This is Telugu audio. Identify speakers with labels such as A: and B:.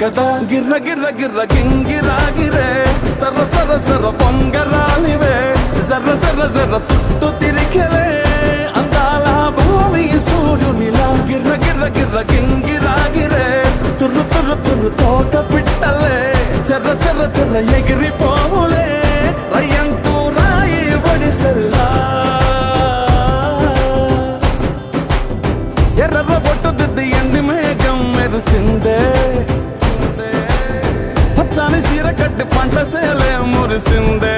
A: కదా గిర్ర గిర్ర గిర్ర గింగిరాగిరే సర్ర సర్ర సర్ర పొంగరాలివే జర్ర జర్ర జర్ర సుట్టు తిరిగలే అందాల భూమి సూర్యునిలా గిర్ర గిర్ర గిర్ర గింగిరాగిరే తుర్రు తుర్రు తుర్రు తోట పిట్టలే చెర్ర చెర్ర చెర్ర ఎగిరిపోవులే రయ్యంటూ రాయి ఒడిసెల్లా ఎర్ర బొట్టు దిద్ది ఎండి మేఘం మెరిసిందే పచ్చాని సీర కట్టి పంట సేలే మురిసిందే